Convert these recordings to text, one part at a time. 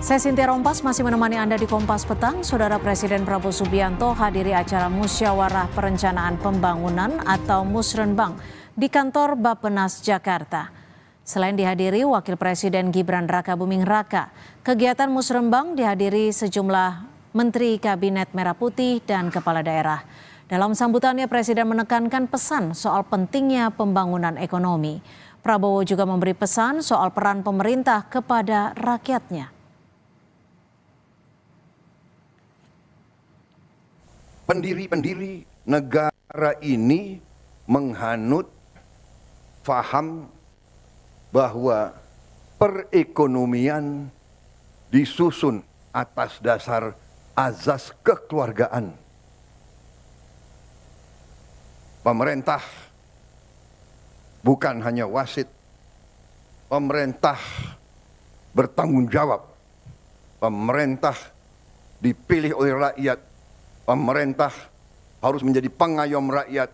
Saya Cynthia Rompas masih menemani Anda di Kompas Petang. Saudara Presiden Prabowo Subianto hadiri acara Musyawarah Perencanaan Pembangunan atau Musrenbang di kantor Bappenas Jakarta. Selain dihadiri Wakil Presiden Gibran Rakabuming Raka, kegiatan Musrenbang dihadiri sejumlah Menteri Kabinet Merah Putih dan Kepala Daerah. Dalam sambutannya Presiden menekankan pesan soal pentingnya pembangunan ekonomi. Prabowo juga memberi pesan soal peran pemerintah kepada rakyatnya. Pendiri-pendiri negara ini menghanut faham bahwa perekonomian disusun atas dasar azas kekeluargaan. Pemerintah bukan hanya wasit, pemerintah bertanggung jawab, pemerintah dipilih oleh rakyat, pemerintah harus menjadi pengayom rakyat,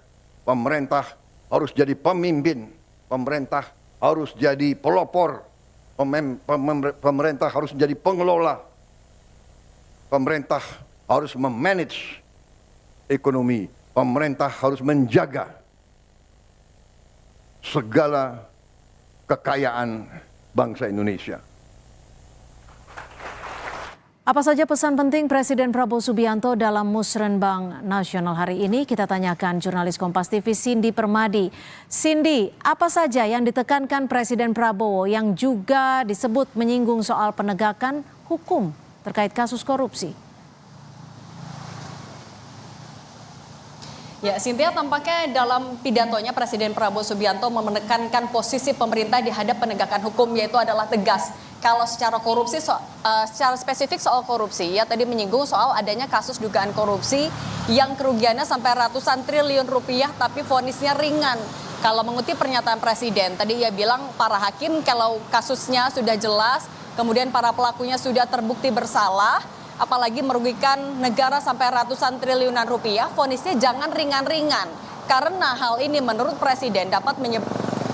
pemerintah harus jadi pemimpin, pemerintah harus jadi pelopor, pemerintah harus menjadi pengelola, pemerintah harus memanage ekonomi, pemerintah harus menjaga segala kekayaan bangsa Indonesia. Apa saja pesan penting Presiden Prabowo Subianto dalam Musrenbang Nasional hari ini? Kita tanyakan jurnalis Kompas TV Cindy Permadi. Cindy, apa saja yang ditekankan Presiden Prabowo yang juga disebut menyinggung soal penegakan hukum terkait kasus korupsi? Ya, Cynthia, tampaknya dalam pidatonya Presiden Prabowo Subianto menekankan posisi pemerintah di hadap penegakan hukum, yaitu adalah tegas. Kalau secara korupsi, secara spesifik soal korupsi, ya tadi menyinggung soal adanya kasus dugaan korupsi yang kerugiannya sampai ratusan triliun rupiah, tapi vonisnya ringan. Kalau mengutip pernyataan Presiden, tadi ia bilang para hakim kalau kasusnya sudah jelas, kemudian para pelakunya sudah terbukti bersalah, apalagi merugikan negara sampai ratusan triliunan rupiah, vonisnya jangan ringan-ringan. Karena hal ini menurut Presiden dapat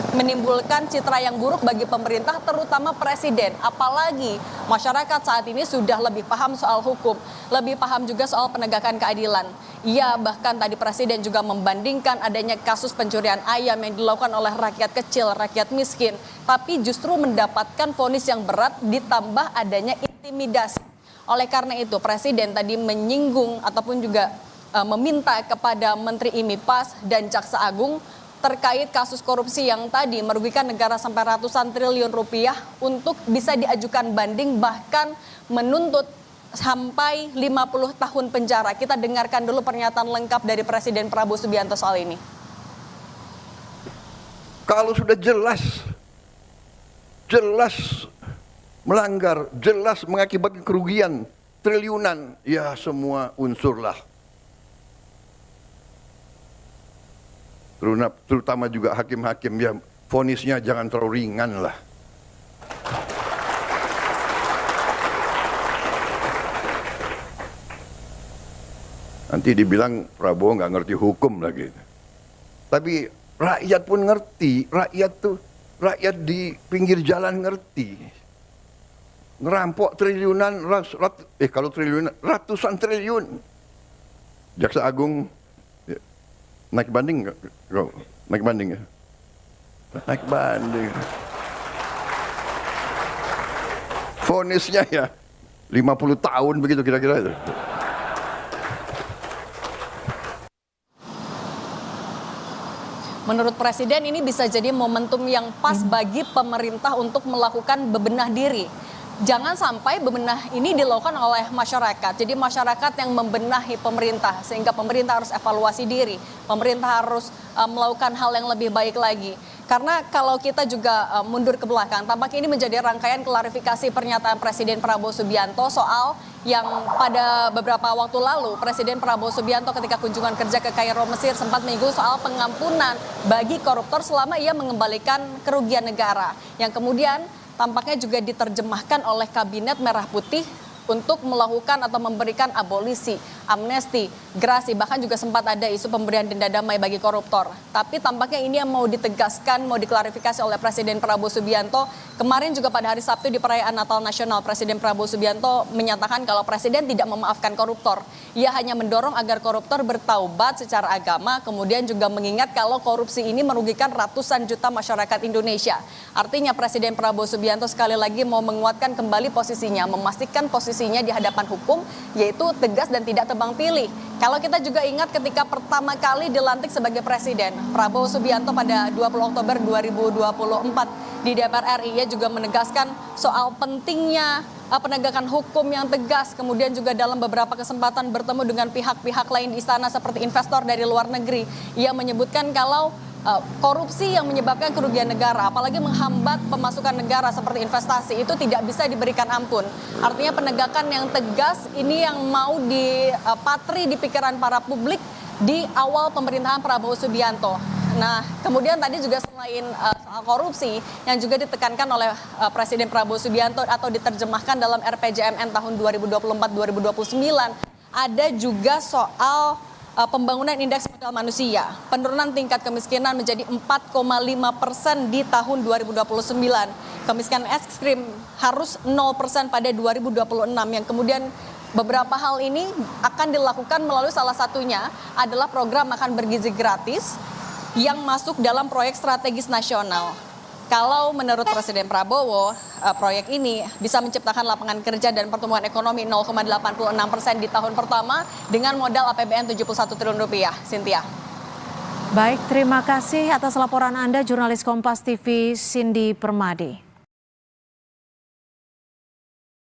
menimbulkan citra yang buruk bagi pemerintah, terutama Presiden. Apalagi masyarakat saat ini sudah lebih paham soal hukum, lebih paham juga soal penegakan keadilan. Ia bahkan tadi Presiden juga membandingkan adanya kasus pencurian ayam yang dilakukan oleh rakyat kecil, rakyat miskin, tapi justru mendapatkan vonis yang berat ditambah adanya intimidasi. Oleh karena itu Presiden tadi menyinggung ataupun juga meminta kepada Menteri IMIPAS dan Jaksa Agung terkait kasus korupsi yang tadi merugikan negara sampai ratusan triliun rupiah untuk bisa diajukan banding, bahkan menuntut sampai 50 tahun penjara. Kita dengarkan dulu pernyataan lengkap dari Presiden Prabowo Subianto soal ini. Kalau sudah jelas melanggar, jelas mengakibatkan kerugian triliunan, ya semua unsurlah. Terutama juga hakim-hakim, ya vonisnya jangan terlalu ringan lah. Nanti dibilang Prabowo nggak ngerti hukum lagi. Tapi rakyat pun ngerti, rakyat di pinggir jalan ngerti. Ngerampok triliunan, kalau triliunan, ratusan triliun. Jaksa Agung naik banding nggak? Naik banding ya? Naik banding. Vonisnya ya 50 tahun begitu kira-kira itu. Menurut Presiden ini bisa jadi momentum yang pas bagi pemerintah untuk melakukan bebenah diri. Jangan sampai bebenah ini dilakukan oleh masyarakat. Jadi masyarakat yang membenahi pemerintah sehingga pemerintah harus evaluasi diri. Pemerintah harus melakukan hal yang lebih baik lagi. Karena kalau kita juga mundur ke belakang, tampaknya ini menjadi rangkaian klarifikasi pernyataan Presiden Prabowo Subianto soal yang pada beberapa waktu lalu Presiden Prabowo Subianto ketika kunjungan kerja ke Kairo, Mesir sempat menyinggung soal pengampunan bagi koruptor selama ia mengembalikan kerugian negara. Yang kemudian tampaknya juga diterjemahkan oleh Kabinet Merah Putih untuk melakukan atau memberikan abolisi, amnesti, grasi, bahkan juga sempat ada isu pemberian denda damai bagi koruptor. Tapi tampaknya ini yang mau ditegaskan, mau diklarifikasi oleh Presiden Prabowo Subianto. Kemarin juga pada hari Sabtu di perayaan Natal Nasional, Presiden Prabowo Subianto menyatakan kalau Presiden tidak memaafkan koruptor. Ia hanya mendorong agar koruptor bertaubat secara agama, kemudian juga mengingat kalau korupsi ini merugikan ratusan juta masyarakat Indonesia. Artinya Presiden Prabowo Subianto sekali lagi mau menguatkan kembali posisinya, memastikan posisinya di hadapan hukum, yaitu tegas dan tidak tebang pilih. Kalau kita juga ingat ketika pertama kali dilantik sebagai Presiden, Prabowo Subianto pada 20 Oktober 2024 di DPR RI, ia juga menegaskan soal pentingnya penegakan hukum yang tegas, kemudian juga dalam beberapa kesempatan bertemu dengan pihak-pihak lain di istana seperti investor dari luar negeri. Ia menyebutkan kalau korupsi yang menyebabkan kerugian negara, apalagi menghambat pemasukan negara seperti investasi, itu tidak bisa diberikan ampun. Artinya penegakan yang tegas ini yang mau dipatri di pikiran para publik di awal pemerintahan Prabowo Subianto. Nah, kemudian tadi juga selain soal korupsi yang juga ditekankan oleh Presiden Prabowo Subianto atau diterjemahkan dalam RPJMN tahun 2024-2029, ada juga soal pembangunan indeks modal manusia. Penurunan tingkat kemiskinan menjadi 4,5% di tahun 2029. Kemiskinan ekstrim harus 0% pada 2026, yang kemudian beberapa hal ini akan dilakukan melalui salah satunya adalah program makan bergizi gratis yang masuk dalam proyek strategis nasional. Kalau menurut Presiden Prabowo, proyek ini bisa menciptakan lapangan kerja dan pertumbuhan ekonomi 0,86% di tahun pertama dengan modal APBN 71 triliun rupiah. Cynthia. Baik, terima kasih atas laporan Anda, jurnalis Kompas TV Cindy Permadi.